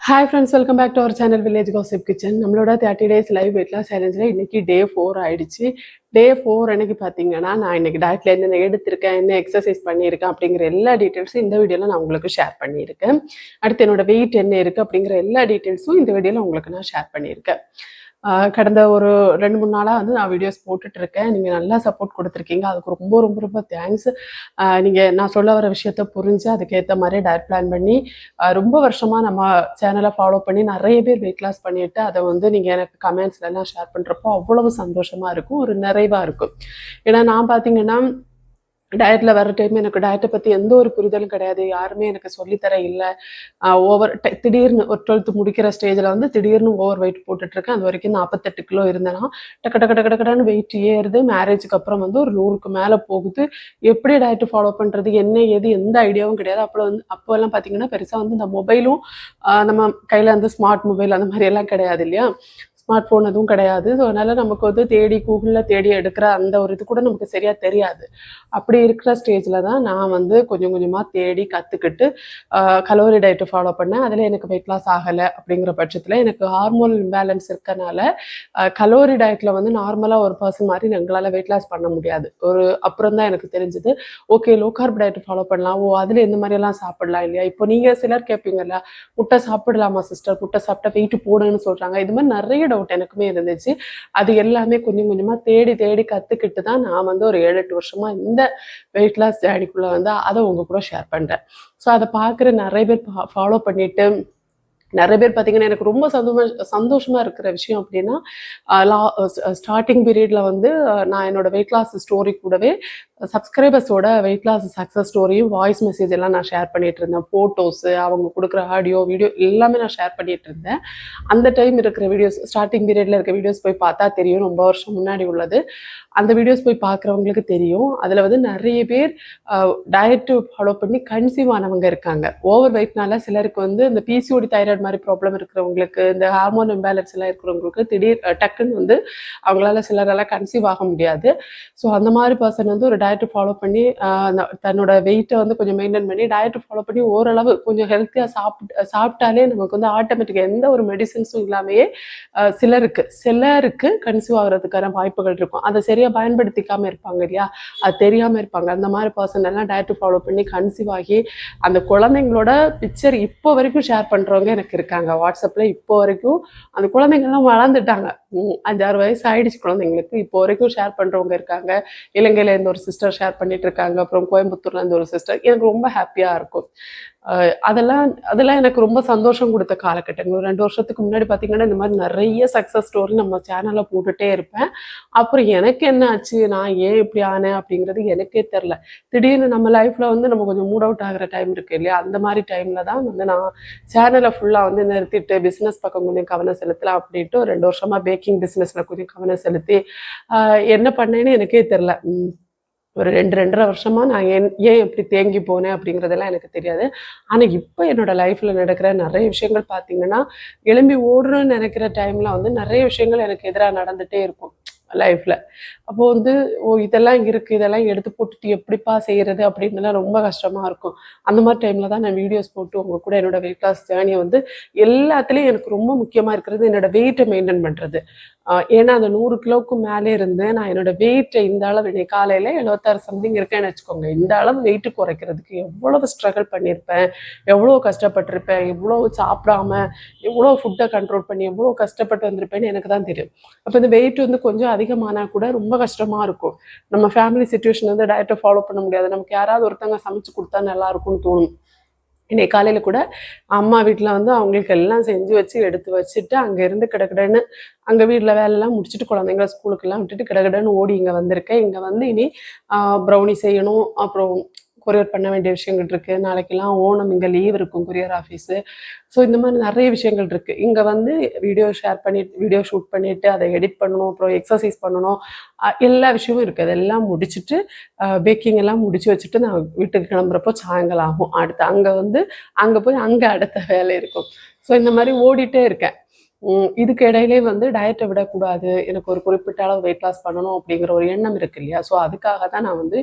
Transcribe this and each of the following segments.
Hi friends, welcome back to our channel village gossip kitchen. நம்மளோட 30 days live weight loss சேலஞ்சில் இன்றைக்கி day 4 ஆயிடுச்சு. டே 4 அன்னைக்கு பார்த்தீங்கன்னா, நான் இன்றைக்கி டயட்டில் என்னென்ன எடுத்திருக்கேன், என்ன எக்ஸசைஸ் பண்ணியிருக்கேன் அப்படிங்கிற எல்லா டீட்டெயில்ஸும் இந்த வீடியோவில் நான் உங்களுக்கு ஷேர் பண்ணியிருக்கேன். அடுத்து என்னோட வெயிட் என்ன இருக்குது அப்படிங்கிற எல்லா டீட்டெயில்ஸும் இந்த வீடியோவில் உங்களுக்கு நான் ஷேர் பண்ணியிருக்கேன். கடந்த ஒரு 2-3 நாளாக வந்து நான் வீடியோஸ் போட்டுட்ருக்கேன். நீங்கள் நல்லா சப்போர்ட் கொடுத்துருக்கீங்க. அதுக்கு ரொம்ப ரொம்ப ரொம்ப தேங்க்ஸ். நீங்கள் நான் சொல்ல வர விஷயத்த புரிஞ்சு அதுக்கேற்ற மாதிரி டயட் பிளான் பண்ணி ரொம்ப வருஷமாக நம்ம சேனலை ஃபாலோ பண்ணி நிறைய பேர் வெயிட் லாஸ் பண்ணிவிட்டு அதை வந்து நீங்கள் எனக்கு கமெண்ட்ஸ்லாம் ஷேர் பண்ணுறப்போ அவ்வளவு சந்தோஷமாக இருக்கும், ஒரு நிறைவாக இருக்கும். ஏன்னா நான் பார்த்தீங்கன்னா டயட்டில் வர டைம் எனக்கு டயட்டை பற்றி எந்த ஒரு புரிதலும் கிடையாது. யாருமே எனக்கு சொல்லித்தர இல்லை. திடீர்னு ஒரு 12th முடிக்கிற ஸ்டேஜில் வந்து திடீர்னு ஓவர் வெயிட் போட்டுட்ருக்கேன். அது வரைக்கும் 48 கிலோ இருந்தேன்னா டக்கு டக்கு டக்கு டக்குன்னு வெயிட் ஏறுது. மேரேஜுக்கு அப்புறம் வந்து ஒரு 100க்கு மேலே போகுது. எப்படி டயட்டு ஃபாலோ பண்ணுறது, என்ன ஏது எந்த ஐடியாவும் கிடையாது. அப்போல்லாம் பார்த்தீங்கன்னா பெருசாக வந்து இந்த மொபைலும் நம்ம கையில் வந்து ஸ்மார்ட் மொபைல் அந்த மாதிரி எல்லாம் கிடையாது இல்லையா. ஸ்மார்ட் ஃபோன் எதுவும் கிடையாது. ஸோ அதனால் நமக்கு வந்து கூகுளில் தேடி எடுக்கிற அந்த ஒரு இது கூட நமக்கு சரியாக தெரியாது. அப்படி இருக்கிற ஸ்டேஜில் தான் நான் வந்து கொஞ்சம் கொஞ்சமாக தேடி கற்றுக்கிட்டு கலோரி டயட்டு ஃபாலோ பண்ணேன். அதில் எனக்கு வெயிட் லாஸ் ஆகலை. அப்படிங்கிற பட்சத்தில் எனக்கு ஹார்மோன் இம்பேலன்ஸ் இருக்கனால கலோரி டயட்டில் வந்து நார்மலாக ஒரு பர்சன் மாதிரி எங்களால் வெயிட் லாஸ் பண்ண முடியாது. அப்புறம் தான் எனக்கு தெரிஞ்சுது, okay low corp diet follow பண்ணலாம். அதில் எந்த மாதிரியெல்லாம் சாப்பிடலாம் இல்லையா. இப்போ நீங்கள் சிலர் கேட்பீங்கல்ல, முட்டை சாப்பிடலாமா சிஸ்டர், முட்டை சாப்பிட்டா வெயிட் போடுன்னு சொல்கிறாங்க. இது மாதிரி நிறைய டவுட் எனக்குமே இருந்துச்சு. அது எல்லாமே கொஞ்சம் கொஞ்சமாக தேடி தேடி கற்றுக்கிட்டு தான் நான் வந்து ஒரு 7-8 வருஷமாக இந்த வெயிட் லாஸ் ஜேர்னிக்குள்ளே வந்து அதை உங்கள் கூட ஷேர் பண்ணுறேன். ஸோ அதை பார்க்குற நிறைய பேர் ஃபாலோ பண்ணிவிட்டு நிறைய பேர் பார்த்தீங்கன்னா எனக்கு ரொம்ப சந்தோஷமாக இருக்கிற விஷயம் அப்படின்னா, ஸ்டார்டிங் பீரியடில் வந்து நான் என்னோடய வெயிட் லாஸ் ஸ்டோரி கூடவே சப்ஸ்கிரைபர்ஸோட வெயிட் லாஸ் சக்ஸஸ் ஸ்டோரியும் வாய்ஸ் மெசேஜ் எல்லாம் நான் ஷேர் பண்ணிகிட்டு இருந்தேன். ஃபோட்டோஸு, அவங்க கொடுக்குற ஆடியோ வீடியோ எல்லாமே நான் ஷேர் பண்ணிகிட்டு இருந்தேன். அந்த டைம் இருக்கிற வீடியோஸ், ஸ்டார்டிங் பீரியடில் இருக்க வீடியோஸ் போய் பார்த்தா தெரியும், ரொம்ப வருஷம் முன்னாடி உள்ளது. அந்த வீடியோஸ் போய் பார்க்குறவங்களுக்கு தெரியும். அதில் வந்து நிறைய பேர் டயட்டு ஃபாலோ பண்ணி கன்சீவ் ஆனவங்க இருக்காங்க. ஓவர் வெயிட்னால சிலருக்கு வந்து இந்த பிசிஓடி தைராய்டு மாதிரி ப்ராப்ளம் இருக்கிறவங்களுக்கு, இந்த ஹார்மோன் இம்பேலன்ஸ் எல்லாம் இருக்கிறவங்களுக்கு டக்குன்னு வந்து அவங்களால சிலரெல்லாம் கன்சீவ் ஆக முடியாது. ஸோ அந்த மாதிரி பர்சன் வந்து ஒரு டயட்டு ஃபாலோ பண்ணி தன்னோட வெயிட்டை வந்து கொஞ்சம் மெயின்டைன் பண்ணி டயட்டு ஃபாலோ பண்ணி ஓரளவு கொஞ்சம் ஹெல்த்தியாக சாப்பிட்டாலே நமக்கு வந்து ஆட்டோமேட்டிக்காக எந்த ஒரு மெடிசன்ஸும் இல்லாமையே சிலருக்கு கன்சீவ் ஆகிறதுக்கான வாய்ப்புகள் இருக்கும். அதை சரியாக பயன்படுத்திக்காமல் இருப்பாங்க இல்லையா, அது தெரியாமல் இருப்பாங்க. அந்த மாதிரி பர்சன் எல்லாம் டயட்டு ஃபாலோ பண்ணி கன்சீவ் ஆகி அந்த குழந்தைங்களோட பிக்சர் இப்போ வரைக்கும் ஷேர் பண்ணுறவங்க எனக்கு இருக்காங்க வாட்ஸ்அப்பில். இப்போ வரைக்கும் அந்த குழந்தைங்கள்லாம் வளர்ந்துட்டாங்க. 5-6 வயசு ஆயிடுச்சு குழந்தைங்களுக்கு. இப்போ வரைக்கும் ஷேர் பண்ணுறவங்க இருக்காங்க. இலங்கையிலேருந்து ஒரு சிஸ்டர் ஷேர் பண்ணிட்டு இருக்காங்க. அப்புறம் கோயம்புத்தூர்லேருந்து ஒரு சிஸ்டர். எனக்கு ரொம்ப ஹாப்பியாக இருக்கும். அதெல்லாம் எனக்கு ரொம்ப சந்தோஷம் கொடுத்த காலகட்டங்கள். 2 வருஷத்துக்கு முன்னாடி பார்த்தீங்கன்னா இந்த மாதிரி நிறைய சக்ஸஸ் ஸ்டோரி நம்ம சேனலில் போட்டுகிட்டே இருப்பேன். அப்புறம் எனக்கு என்ன ஆச்சு, நான் ஏன் இப்படி ஆனேன் அப்படிங்கிறது எனக்கே தெரில. திடீர்னு நம்ம லைஃப்பில் வந்து நம்ம கொஞ்சம் மூட் அவுட் ஆகிற டைம் இருக்குது இல்லையா, அந்த மாதிரி டைமில் தான் வந்து நான் சேனலை ஃபுல்லாக வந்து நிறுத்திட்டு பிஸ்னஸ் பக்கம் கொஞ்சம் கவனம் செலுத்தலாம் அப்படின்ட்டு 2 வருஷமாக பேக்கிங் பிஸ்னஸில் கொஞ்சம் கவனம் செலுத்தி என்ன பண்ணேன்னு எனக்கே தெரில. ஒரு 2-2.5 வருஷமாக நான் ஏன் எப்படி தேங்கி போனேன் அப்படிங்கிறதெல்லாம் எனக்கு தெரியாது. ஆனால் இப்போ என்னோடய லைஃப்பில் நடக்கிற நிறைய விஷயங்கள் பார்த்தீங்கன்னா, எழும்பி ஓடணும்னு நினைக்கிற டைமில் வந்து நிறைய விஷயங்கள் எனக்கு எதிராக நடந்துகிட்டே இருக்கும் லைஃப்பில். அப்போது வந்து இதெல்லாம் இருக்குது, இதெல்லாம் எடுத்து போட்டுட்டு எப்படிப்பா செய்கிறது அப்படின்னுலாம் ரொம்ப கஷ்டமாக இருக்கும். அந்த மாதிரி டைமில் தான் நான் வீடியோஸ் போட்டு உங்கள் கூட என்னோடய வெயிட் லாஸ் ஜேர்னியை வந்து எல்லாத்துலேயும் எனக்கு ரொம்ப முக்கியமாக இருக்கிறது என்னோடய வெயிட்டை மெயின்டைன் பண்ணுறது. ஏன்னா அந்த 100 கிலோவுக்கு மேலே இருந்தேன். நான் என்னோடய வெயிட்டை இந்த அளவு இன்னைக்கு காலையில் 76 சம்திங் இருக்கேன்னு வச்சுக்கோங்க. இந்த அளவு வெயிட்டு குறைக்கிறதுக்கு எவ்வளவு ஸ்ட்ரகிள் பண்ணியிருப்பேன், எவ்வளோ கஷ்டப்பட்டிருப்பேன், எவ்வளோ சாப்பிடாம எவ்வளோ ஃபுட்டை கண்ட்ரோல் பண்ணி எவ்வளோ கஷ்டப்பட்டு வந்திருப்பேன்னு எனக்கு தான் தெரியும். அப்போ இந்த வெயிட் வந்து கொஞ்சம் அதிகமானால் கூட ரொம்ப கஷ்டமாக இருக்கும். நம்ம ஃபேமிலி சிச்சுவேஷன் வந்து டயட்டை ஃபாலோ பண்ண முடியாது. நமக்கு யாராவது ஒருத்தவங்க சமைச்சு கொடுத்தா நல்லாயிருக்கும்னு தோணும். இன்னைக்கு காலையில் கூட அம்மா வீட்டில் வந்து அவங்களுக்கு எல்லாம் செஞ்சு வச்சு எடுத்து வச்சுட்டு அங்கேருந்து கிடக்கிடன்னு அங்கே வீட்டில் வேலையெல்லாம் முடிச்சுட்டு குழந்தைங்கள ஸ்கூலுக்கெல்லாம் விட்டுட்டு கிடக்கிடன்னு ஓடி இங்கே வந்திருக்கேன். இங்கே வந்து இனி ப்ரௌனி செய்யணும், அப்புறம் கொரியர் பண்ண வேண்டிய விஷயங்கள் இருக்குது. நாளைக்கெல்லாம் ஓணம், இங்கே லீவ் இருக்கும் கொரியர் ஆஃபீஸு. ஸோ இந்த மாதிரி நிறைய விஷயங்கள் இருக்குது. இங்கே வந்து வீடியோ ஷூட் பண்ணிவிட்டு அதை எடிட் பண்ணணும், அப்புறம் எக்ஸசைஸ் பண்ணணும், எல்லா விஷயமும் இருக்குது. அதெல்லாம் முடிச்சுட்டு பேக்கிங் எல்லாம் முடிச்சு வச்சுட்டு நான் வீட்டுக்கு கிளம்புறப்போ சாயங்காலம் ஆகும். அடுத்து அங்கே போய் அடுத்த வேலை இருக்கும். ஸோ இந்த மாதிரி ஓடிட்டே இருக்கேன். இதுக்கு இடையிலே வந்து டயட்டை விடக்கூடாது, எனக்கு ஒரு குறிப்பிட்ட அளவு வெயிட் லாஸ் பண்ணணும் அப்படிங்கிற ஒரு எண்ணம் இருக்கு இல்லையா? ஸோ அதுக்காக தான் நான் வந்து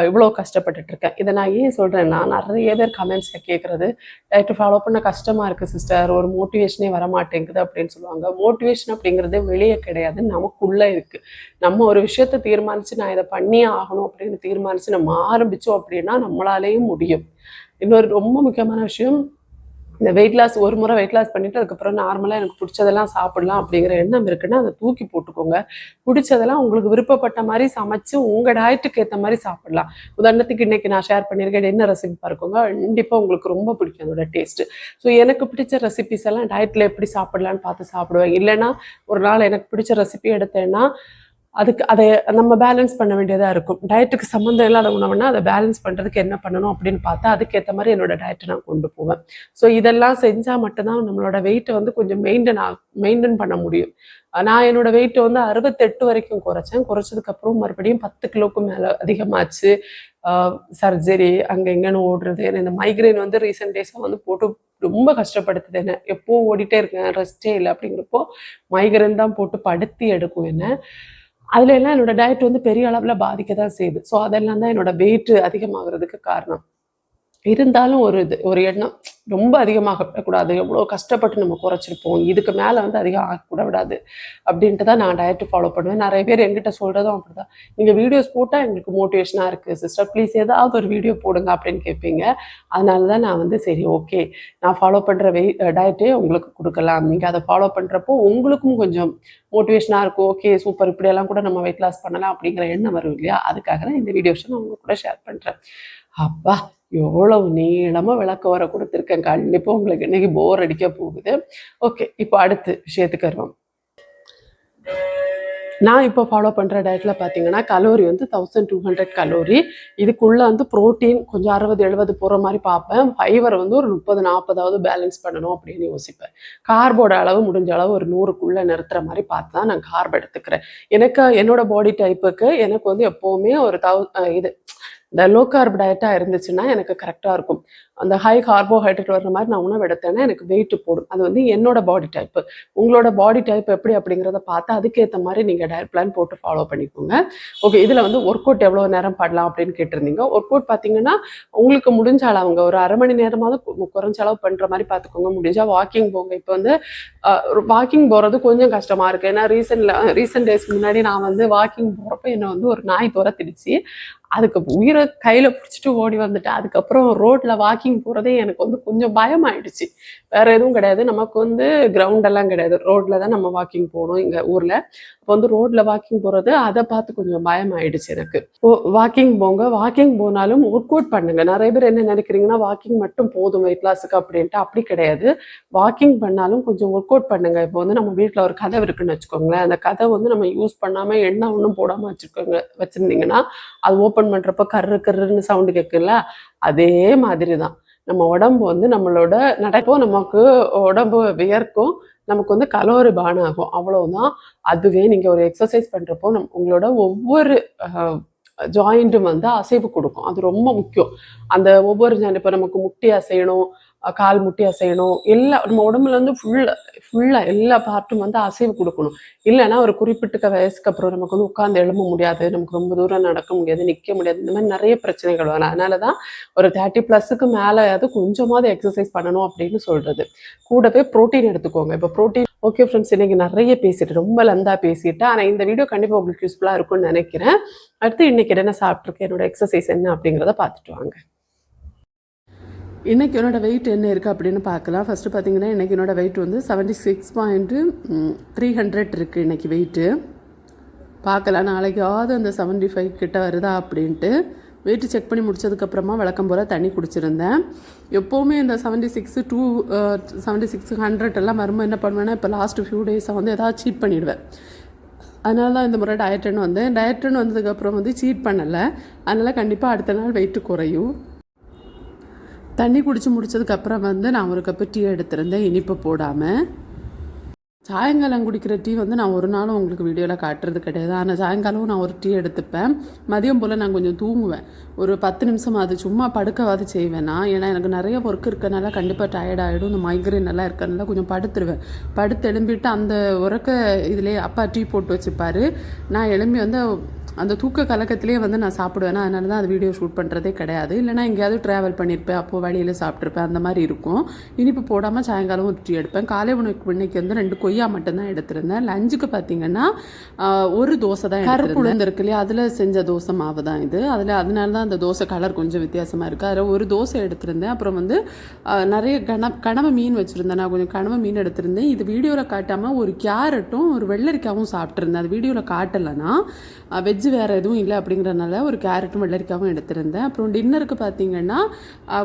இவ்வளோ கஷ்டப்பட்டுட்டு இருக்கேன். இதை நான் ஏன் சொல்றேன்னா, நிறைய பேர் கமெண்ட்ஸ்ல கேட்கறது, டயட் ஃபாலோ பண்ண கஷ்டமா இருக்கு சிஸ்டர், ஒரு மோட்டிவேஷனே வரமாட்டேங்குது அப்படின்னு சொல்லுவாங்க. மோட்டிவேஷன் அப்படிங்கிறது வெளியே கிடையாது, நமக்குள்ள இருக்கு. நம்ம ஒரு விஷயத்த தீர்மானிச்சு நான் இதை பண்ணியே ஆகணும் அப்படின்னு தீர்மானிச்சு நம்ம ஆரம்பிச்சோம் அப்படின்னா நம்மளாலேயும் முடியும். இன்னொரு ரொம்ப முக்கியமான விஷயம், இந்த வெயிட் லாஸ் ஒரு முறை வெயிட் லாஸ் பண்ணிட்டு அதுக்கப்புறம் நார்மலாக எனக்கு பிடிச்சதெல்லாம் சாப்பிடலாம் அப்படிங்கிற எண்ணம் இருக்குன்னா அதை தூக்கி போட்டுக்கோங்க. பிடிச்சதெல்லாம் உங்களுக்கு விருப்பப்பட்ட மாதிரி சமைச்சு உங்கள் டயட்டுக்கு ஏற்ற மாதிரி சாப்பிடலாம். உதாரணத்துக்கு இன்னைக்கு நான் ஷேர் பண்ணியிருக்கேன் என்ன ரெசிபி பாருக்கோங்க, கண்டிப்பாக உங்களுக்கு ரொம்ப பிடிக்கும் அதோட டேஸ்ட்டு. ஸோ எனக்கு பிடிச்ச ரெசிபிஸ் எல்லாம் டயட்டில் எப்படி சாப்பிடலான்னு பார்த்து சாப்பிடுவேன். இல்லைன்னா ஒரு நாள் எனக்கு பிடிச்ச ரெசிபி எடுத்தேன்னா அதுக்கு அதை நம்ம பேலன்ஸ் பண்ண வேண்டியதாக இருக்கும். டயட்டுக்கு சம்மந்தம் இல்லாத உணவுனா அதை பேலன்ஸ் பண்ணுறதுக்கு என்ன பண்ணணும் அப்படின்னு பார்த்தா அதுக்கேற்ற மாதிரி என்னோட டயட்டை நான் கொண்டு போவேன். ஸோ இதெல்லாம் செஞ்சால் மட்டும்தான் நம்மளோட வெயிட்டை வந்து கொஞ்சம் மெயின்டைன் பண்ண முடியும். நான் என்னோட வெயிட்டை வந்து 68 வரைக்கும் குறைச்சேன். குறைச்சதுக்கப்புறம் மறுபடியும் 10 கிலோக்கு மேலே அதிகமாச்சு. சர்ஜரி அங்கே எங்கேன்னு ஓடுறது, இந்த மைக்ரைன் வந்து ரீசெண்ட் டேஸாக வந்து போட்டு ரொம்ப கஷ்டப்படுத்துது என்ன. எப்போவும் ஓடிட்டே இருக்கேன், ரெஸ்டே இல்லை. அப்படிங்கிறப்போ மைக்ரைன் தான் போட்டு படுத்தி எடுக்கும் என்ன. அதுல எல்லாம் என்னோட டயட் வந்து பெரிய அளவுல பாதிக்க தான் செய்யுது. ஸோ அதெல்லாம் தான் என்னோட வெயிட் அதிகமாகிறதுக்கு காரணம். இருந்தாலும் ஒரு எண்ணம், ரொம்ப அதிகமாகக்கூடாது, எவ்வளோ கஷ்டப்பட்டு நம்ம குறைச்சிருப்போம், இதுக்கு மேலே வந்து அதிகம் ஆகக்கூட விடாது அப்படின்ட்டு தான் நான் டயட்டு ஃபாலோ பண்ணுவேன். நிறைய பேர் எங்கிட்ட சொல்கிறதும் அப்படி தான், நீங்கள் வீடியோஸ் போட்டால் எங்களுக்கு மோட்டிவேஷனாக இருக்குது சிஸ்டர், ப்ளீஸ் ஏதாவது ஒரு வீடியோ போடுங்க அப்படின்னு கேட்பீங்க. அதனால தான் நான் வந்து சரி ஓகே, நான் ஃபாலோ பண்ணுற டயட்டே உங்களுக்கு கொடுக்கலாம், நீங்கள் அதை ஃபாலோ பண்ணுறப்போ உங்களுக்கும் கொஞ்சம் மோட்டிவேஷனாக இருக்கும். ஓகே சூப்பர், இப்படியெல்லாம் கூட நம்ம வெயிட் லாஸ் பண்ணலாம் அப்படிங்கிற எண்ணம் வரும் இல்லையா? அதுக்காக தான் இந்த வீடியோஸை நான் உங்க கூட ஷேர் பண்ணுறேன். அப்பா எவ்வளவு நீளமா விளக்கவுரை கொடுத்துருக்கேன். கண்டிப்பா உங்களுக்கு இன்னைக்கு போர் அடிக்க போகுது. ஓகே, இப்போ அடுத்த விஷயத்துக்கு வருவோம். நான் இப்போ ஃபாலோ பண்ணுற டயட்டில் பார்த்தீங்கன்னா கலோரி வந்து 1200 கலோரி. இதுக்குள்ளே வந்து ப்ரோட்டீன் கொஞ்சம் 60-70 போகிற மாதிரி பார்ப்பேன். ஃபைபர் வந்து ஒரு 30-40 பேலன்ஸ் பண்ணணும் அப்படின்னு யோசிப்பேன். கார்போட அளவு முடிஞ்ச அளவு ஒரு 100க்குள்ளே நிறுத்துற மாதிரி பார்த்து தான் நான் கார்ப் எடுத்துக்கிறேன். எனக்கு என்னோட பாடி டைப்புக்கு எனக்கு வந்து எப்போவுமே ஒரு இது இந்த லோ கார்ப் டயட்டாக இருந்துச்சுன்னா எனக்கு கரெக்டாக இருக்கும். அந்த ஹை கார்போஹைட்ரேட் வர்ற மாதிரி நான் உணவு எடுத்தேன்னா எனக்கு வெயிட் போடும். அது வந்து என்னோட பாடி டைப்பு. உங்களோட பாடி டைப் எப்படி அப்படிங்கிறத பார்த்து அதுக்கேற்ற மாதிரி நீங்கள் டயட் பிளான் போட்டு ஃபாலோ பண்ணிக்கோங்க. ஓகே, இதில் வந்து ஒர்க் அவுட் எவ்வளோ நேரம் பண்ணலாம் அப்படின்னு கேட்டிருந்தீங்க. ஒர்க் அவுட் பார்த்தீங்கன்னா உங்களுக்கு முடிஞ்ச அளவுங்க ஒரு 1/2 மணி நேரமாவது குறைஞ்ச அளவு பண்ணுற மாதிரி பார்த்துக்கோங்க. முடிஞ்சால் வாக்கிங் போங்க. இப்போ வந்து வாக்கிங் போகிறது கொஞ்சம் கஷ்டமாக இருக்குது. ஏன்னா ரீசெண்ட் டேஸ்க்கு முன்னாடி நான் வந்து வாக்கிங் போகிறப்ப என்னை வந்து ஒரு நாய் துரத்திடுச்சு. அதுக்கு உயிரை கையில் பிடிச்சிட்டு ஓடி வந்துட்டேன். அதுக்கப்புறம் ரோட்டில் வாக்கிங் போகிறதே எனக்கு வந்து கொஞ்சம் பயமாயிடுச்சு. வேறு எதுவும் கிடையாது, நமக்கு வந்து கிரவுண்டெல்லாம் கிடையாது, ரோட்டில் தான் நம்ம வாக்கிங் போகணும் எங்கள் ஊரில். இப்போ வந்து ரோட்டில் வாக்கிங் போகிறது அதை பார்த்து கொஞ்சம் பயமாயிடுச்சு எனக்கு. வாக்கிங் போங்க. வாக்கிங் போனாலும் ஒர்க் அவுட் பண்ணுங்க. நிறைய பேர் என்ன நினைக்கிறீங்கன்னா வாக்கிங் மட்டும் போதும் வெயிட் லாஸுக்கு அப்படின்ட்டு. அப்படி கிடையாது, வாக்கிங் பண்ணாலும் கொஞ்சம் ஒர்க் அவுட் பண்ணுங்க. இப்போ வந்து நம்ம வீட்டில் ஒரு கதவு இருக்குன்னு வச்சுக்கோங்களேன், அந்த கதவை வந்து நம்ம யூஸ் பண்ணாமல் எண்ணெய் ஒன்றும் போடாமல் வச்சுருந்தீங்கன்னா அது ஓப்பன் பண்ணுறப்ப கர்ருன்னு சவுண்டு கேட்குல்ல, அதே மாதிரி தான் நம்ம உடம்பு வந்து நம்மளோட நடப்போ நமக்கு உடம்பு வியர்க்கும், நமக்கு வந்து கலோரி பான் ஆகும், அவ்வளவுதான். அதுவே நீங்கள் ஒரு எக்ஸசைஸ் பண்ணுறப்போ உங்களோட ஒவ்வொரு ஜாயிண்ட்டும் வந்து அசைவு கொடுக்கும். அது ரொம்ப முக்கியம். அந்த ஒவ்வொரு ஜாயிண்ட், இப்போ நமக்கு முட்டி அசையணும், கால் முட்டி அசையணும், எல்லாம் நம்ம உடம்புல வந்து ஃபுல்லாக எல்லா பார்ட்டும் வந்து அசைவு கொடுக்கணும். இல்லைன்னா ஒரு குறிப்பிட்ட வயசுக்கு அப்புறம் நமக்கு வந்து உட்காந்து எழும்ப முடியாது, நமக்கு ரொம்ப தூரம் நடக்க முடியாது, நிற்க முடியாது, இந்த மாதிரி நிறைய பிரச்சனைகள் வரும். அதனால தான் ஒரு 30+ மேலேயாவது கொஞ்சமாவது எக்ஸசைஸ் பண்ணணும் அப்படின்னு சொல்கிறது. கூடவே ப்ரோட்டீன் எடுத்துக்கோங்க. இப்போ ப்ரோட்டீன் ஓகே ஃப்ரெண்ட்ஸ், இன்னைக்கு நிறைய பேசிட்டு ரொம்ப லந்தா பேசிட்டேன். ஆனால் இந்த வீடியோ கண்டிப்பாக உங்களுக்கு யூஸ்ஃபுல்லாக இருக்கும்னு நினைக்கிறேன். அடுத்து இன்னைக்கு என்ன சாப்பிட்ருக்கேன், என்னோட எக்ஸசைஸ் என்ன அப்படிங்கிறத பார்த்துட்டு வாங்க. இன்றைக்கி என்னோட வெயிட் என்ன இருக்குது அப்படின்னு பார்க்கலாம். ஃபஸ்ட்டு பார்த்தீங்கன்னா இன்றைக்கி என்னோட வெயிட் வந்து 76.300 இருக்குது இன்றைக்கி வெயிட்டு. பார்க்கலாம் நாளைக்காவது அந்த 75 கிட்ட வருதா அப்படின்ட்டு. வெயிட்டு செக் பண்ணி முடிச்சதுக்கப்புறமா வழக்கம் போல் தண்ணி குடிச்சிருந்தேன். எப்போவுமே இந்த 76 to 7600 எல்லாம் வரும்போது என்ன பண்ணுவேன்னா, இப்போ லாஸ்ட்டு ஃபியூ டேஸாக வந்து எதாவது சீட் பண்ணிவிடுவேன். அதனால தான் இந்த முறை டயட்டுன்னு வந்தேன். டயட்டுன்னு வந்ததுக்கப்புறம் வந்து சீட் பண்ணலை. அதனால் கண்டிப்பாக அடுத்த நாள் வெயிட்டு குறையும். தண்ணி குடித்து முடிச்சதுக்கப்புறம் வந்து நான் ஒரு கப்பு டீ எடுத்திருந்தேன், இனிப்பு போடாமல். சாயங்காலம் குடிக்கிற டீ வந்து நான் ஒரு நாளும் உங்களுக்கு வீடியோவில் காட்டுறது கிடையாது. ஆனால் சாயங்காலம் நான் ஒரு டீ எடுத்துப்பேன். மதியம் போல் நான் கொஞ்சம் தூங்குவேன். ஒரு 10 நிமிஷம் அது சும்மா படுக்கவாது செய்வேன் நான். ஏன்னா எனக்கு நிறைய ஒர்க் இருக்கனால கண்டிப்பாக டயர்ட் ஆகிடும். இந்த மைக்ரைன் எல்லாம் இருக்கறனால கொஞ்சம் படுத்துருவேன். படுத்து எழும்பிட்டு அந்த உறக்க இதிலே அப்பா டீ போட்டு வச்சுப்பார். நான் எழும்பி வந்து அந்த தூக்க கலக்கத்திலே வந்து நான் சாப்பிடுவேன். அதனால தான் அந்த வீடியோ ஷூட் பண்ணுறதே கிடையாது. இல்லைனா எங்கேயாவது ட்ராவல் பண்ணியிருப்பேன், அப்போது வழியில் சாப்பிட்ருப்பேன், அந்த மாதிரி இருக்கும். இனிப்பு போடாமல் சாயங்காலம் ஒரு டீ எடுப்பேன். காலை உணவுக்கு இன்னைக்கு வந்து 2 கொய்யா மட்டும்தான் எடுத்திருந்தேன். லஞ்சுக்கு பார்த்தீங்கன்னா ஒரு தோசை தான் கருப்பு உளுந்து இருக்கு இல்லையா, அதில் செஞ்ச தோசை மாவு தான் இது. அதனால தான் அந்த தோசை கலர் கொஞ்சம் வித்தியாசமாக இருக்குது. அதில் ஒரு தோசை எடுத்திருந்தேன். அப்புறம் வந்து நிறைய கனவு மீன் வச்சுருந்தேன். நான் கொஞ்சம் கனவு மீன் எடுத்திருந்தேன். இது வீடியோவில் காட்டாமல் ஒரு கேரட்டும் ஒரு வெள்ளரிக்காவும் சாப்பிட்ருந்தேன். அது வீடியோவில் காட்டலைன்னா வெஜ்ஜு வேறு எதுவும் இல்லை அப்படிங்கிறனால ஒரு கேரட்டும் வெள்ளரிக்காவும் எடுத்திருந்தேன். அப்புறம் டின்னருக்கு பார்த்தீங்கன்னா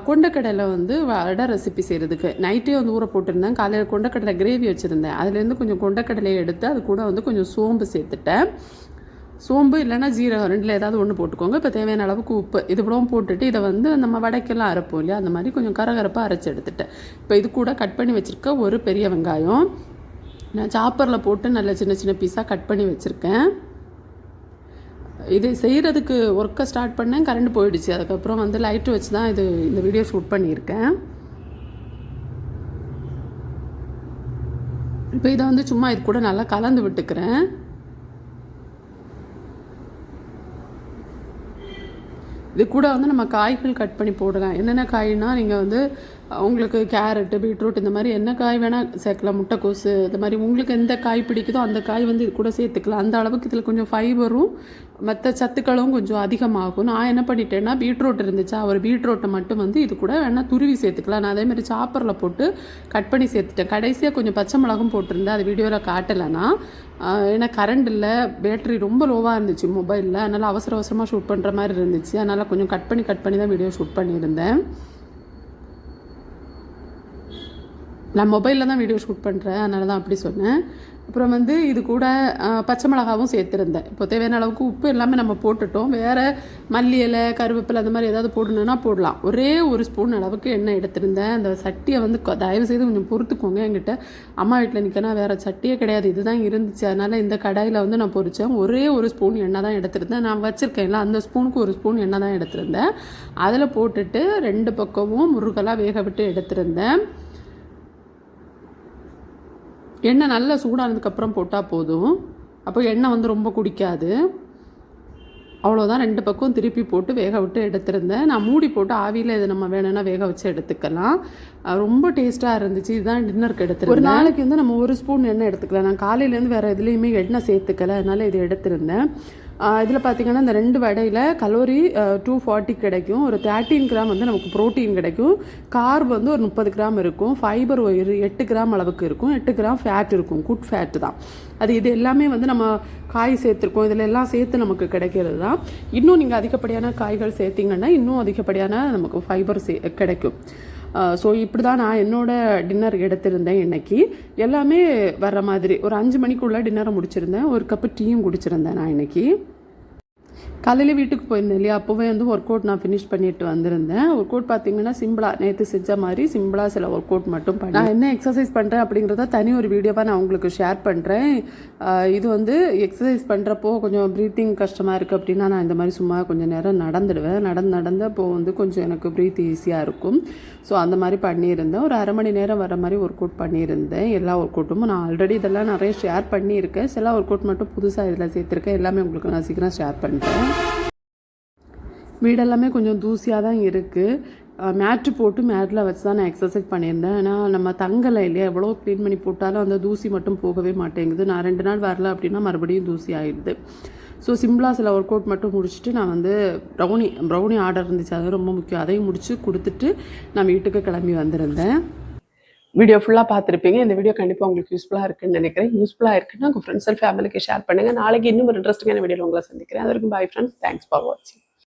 கொண்டக்கடலை வந்து வடை ரெசிபி செய்கிறதுக்கு நைட்டே வந்து ஊற போட்டிருந்தேன். காலையில் கொண்டக்கடலை கிரேவி வச்சுருந்தேன். அதுலேருந்து கொஞ்சம் கொண்டக்கடலையை எடுத்து அது கூட வந்து கொஞ்சம் சோம்பு சேர்த்துட்டேன். சோம்பு இல்லைன்னா ஜீரகம், ரெண்டில் ஏதாவது ஒன்று போட்டுக்கோங்க. இப்போ தேவையான அளவுக்கு உப்பு இது இவ்வளவும் போட்டுட்டு இதை வந்து நம்ம வடைக்கெல்லாம் அரைப்போம் இல்லையா, அந்த மாதிரி கொஞ்சம் கரகரப்பாக அரைச்சி எடுத்துட்டேன். இப்போ இது கூட கட் பண்ணி வச்சுருக்க ஒரு பெரிய வெங்காயம் நான் சாப்பரில் போட்டு நல்ல சின்ன சின்ன பீஸாக கட் பண்ணி வச்சுருக்கேன். இது செய்கிறதுக்கு ஒர்க்கை ஸ்டார்ட் பண்ணேன், கரண்ட் போயிடுச்சு. அதுக்கப்புறம் வந்து லைட்டு வச்சு தான் இந்த வீடியோ ஷூட் பண்ணியிருக்கேன். இப்போ இதை வந்து சும்மா இது கூட நல்லா கலந்து விட்டுக்கிறேன். இது கூட வந்து நம்ம காய்கள் கட் பண்ணி போடலாம். என்னென்ன காய்னா நீங்கள் வந்து உங்களுக்கு கேரட்டு, பீட்ரூட் இந்த மாதிரி என்ன காய் வேணால் சேர்க்கலாம். முட்டைக்கோசு இந்த மாதிரி உங்களுக்கு எந்த காய் பிடிக்குதோ அந்த காய் வந்து இது கூட சேர்த்துக்கலாம். அந்த அளவுக்கு இதில் கொஞ்சம் ஃபைபரும் மற்ற சத்துக்களும் கொஞ்சம் அதிகமாகும். நான் என்ன பண்ணிட்டேன்னா பீட்ரூட் இருந்துச்சா, ஒரு பீட்ரூட்டை மட்டும் வந்து இது கூட வேணால் துருவி சேர்த்துக்கலாம். நான் அதேமாதிரி சாப்பரில் போட்டு கட் பண்ணி சேர்த்துட்டேன். கடைசியாக கொஞ்சம் பச்சை மிளகும் போட்டிருந்தேன். அது வீடியோவில் காட்டலைன்னா ஏன்னா கரண்ட் இல்லை, பேட்ரி ரொம்ப லோவாக இருந்துச்சு மொபைலில். அதனால் அவசரமாக ஷூட் பண்ணுற மாதிரி இருந்துச்சு. அதனால் கொஞ்சம் கட் பண்ணி தான் வீடியோ ஷூட் பண்ணியிருந்தேன். நான் மொபைலில் தான் வீடியோ ஷூட் பண்ணுறேன், அதனால தான் அப்படி சொன்னேன். அப்புறம் வந்து இது கூட பச்சை மிளகாவும் சேர்த்துருந்தேன். இப்போ தேவையான அளவுக்கு உப்பு எல்லாமே நம்ம போட்டுட்டோம். வேறு மல்லி இலை, கருவேப்பிலை அந்த மாதிரி ஏதாவது போடணுன்னா போடலாம். ஒரே ஒரு ஸ்பூன் அளவுக்கு எண்ணெய் எடுத்திருந்தேன். அந்த சட்டியை வந்து தயவுசெய்து கொஞ்சம் பொறுத்துக்கோங்க. என்கிட்ட அம்மா வீட்டில் நிற்கனா வேறு சட்டியே கிடையாது, இதுதான் இருந்துச்சு. அதனால் இந்த கடாயில் வந்து நான் பொரித்தேன். ஒரே ஒரு ஸ்பூன் எண்ணெய் தான் எடுத்திருந்தேன். நான் வச்சுருக்கேன்ல அந்த ஸ்பூனுக்கு ஒரு ஸ்பூன் எண்ணெய் தான் எடுத்திருந்தேன். அதில் போட்டுட்டு 2 பக்கமும் முருகலாக வேக விட்டு எடுத்திருந்தேன். எண்ணெய் நல்லா சூடானதுக்கப்புறம் போட்டால் போதும். அப்போ எண்ணெய் வந்து ரொம்ப குடிக்காது. அவ்வளோதான். 2 பக்கம் திருப்பி போட்டு வேக விட்டு எடுத்திருந்தேன். நான் மூடி போட்டு ஆவியில் இது நம்ம வேணும்னா வேக வச்சு எடுத்துக்கலாம். ரொம்ப டேஸ்ட்டாக இருந்துச்சு. இதுதான் டின்னருக்கு எடுத்துருந்தேன். ஒரு நாளைக்கு வந்து நம்ம 1 ஸ்பூன் எண்ணெய் எடுத்துக்கலாம். நான் காலையிலேருந்து வேறு எதுலேயுமே எண்ணெய் சேர்த்துக்கல, அதனால் இது எடுத்திருந்தேன். இதில் பார்த்திங்கன்னா இந்த 2 வடையில் கலோரி 240 கிடைக்கும். ஒரு 13 கிராம் வந்து நமக்கு ப்ரோட்டீன் கிடைக்கும். கார்ப் வந்து ஒரு 30 கிராம் இருக்கும். ஃபைபர் ஒரு 8 கிராம் அளவுக்கு இருக்கும். 8 கிராம் ஃபேட் இருக்கும். குட் ஃபேட்டு தான் இது எல்லாமே வந்து நம்ம காய் சேர்த்துருக்கோம். இதில் எல்லாம் சேர்த்து நமக்கு கிடைக்கிறது தான். இன்னும் நீங்கள் அதிகப்படியான காய்கள் சேர்த்திங்கன்னா இன்னும் அதிகப்படியான நமக்கு ஃபைபர் கிடைக்கும். ஸோ இப்படி தான் நான் என்னோடய டின்னர் எடுத்திருந்தேன். இன்றைக்கி எல்லாமே வர்ற மாதிரி ஒரு 5 மணிக்குள்ளே டின்னரை முடிச்சிருந்தேன். ஒரு கப்பு டீயும் குடிச்சிருந்தேன் நான் இன்றைக்கி. காலையில் வீட்டுக்கு போயிருந்தேன் இல்லையா, அப்போவே வந்து ஒர்க் அவுட் நான் ஃபினிஷ் பண்ணிட்டு வந்திருந்தேன். ஒர்க் அவுட் பார்த்தீங்கன்னா சிம்பிளாக நேற்று செஞ்ச மாதிரி சிம்பிளாக சில ஒர்க் அவுட் மட்டும் பண்ணேன். நான் என்ன எக்ஸசைஸ் பண்ணுறேன் அப்படிங்கிறத தனி ஒரு வீடியோவாக நான் உங்களுக்கு ஷேர் பண்ணுறேன். இது வந்து எக்ஸசைஸ் பண்ணுறப்போ கொஞ்சம் ப்ரீத்திங் கஷ்டமாக இருக்குது அப்படின்னா நான் இந்த மாதிரி சும்மா கொஞ்சம் நேரம் நடந்துடுவேன். நடந்து அப்போது வந்து கொஞ்சம் எனக்கு ப்ரீத் ஈஸியாக இருக்கும். ஸோ அந்த மாதிரி பண்ணியிருந்தேன். ஒரு 1/2 மணி நேரம் வர மாதிரி ஒர்க் அவுட் பண்ணியிருந்தேன். எல்லா ஒர்க் அவுட்டும் நான் ஆல்ரெடி இதெல்லாம் நிறைய ஷேர் பண்ணியிருக்கேன். சில ஒர்க் அவுட் மட்டும் புதுசாக இதில் சேர்த்துருக்கேன். எல்லாமே உங்களுக்கு நான் சீக்கிரம் ஷேர் பண்ணுறேன். வீடெல்லாமே கொஞ்சம் தூசியாக தான் இருக்குது. மேட்டு போட்டு மேட்டில் வச்சு தான் நான் எக்ஸசைஸ் பண்ணியிருந்தேன். ஆனால் நம்ம தங்கலை இல்லையா, எவ்வளோ க்ளீன் பண்ணி போட்டாலும் அந்த தூசி மட்டும் போகவே மாட்டேங்குது. நான் 2 நாள் வரல அப்படின்னா மறுபடியும் தூசி ஆகிடுது. ஸோ சிம்பிளாக சில ஒர்க் அவுட் மட்டும் முடிச்சுட்டு நான் வந்து ப்ரௌனி ஆர்டர் இருந்துச்சு, அது ரொம்ப முக்கியம். அதையும் முடிச்சு கொடுத்துட்டு நான் வீட்டுக்கு கிளம்பி வந்திருந்தேன். வீடியோ ஃபுல்லாக பார்த்துருப்பீங்க. இந்த வீடியோ கண்டிப்பாக உங்களுக்கு யூஸ்ஃபுல்லாக இருக்குன்னு நினைக்கிறேன். யூஸ்ஃபுல்லாக இருக்குன்னா உங்கள் ஃப்ரெண்ட்ஸ் அண்ட் ஃபேமிலிக்கு ஷேர் பண்ணுங்கள். நாளைக்கு இன்னும் ஒரு இன்ட்ரெஸ்டிங்கான வீடியோவில் உங்களை சந்திக்கிறேன். அது வரைக்கும் பாய் ஃப்ரெண்ட்ஸ். தேங்க்ஸ் ஃபார் வாட்சிங்.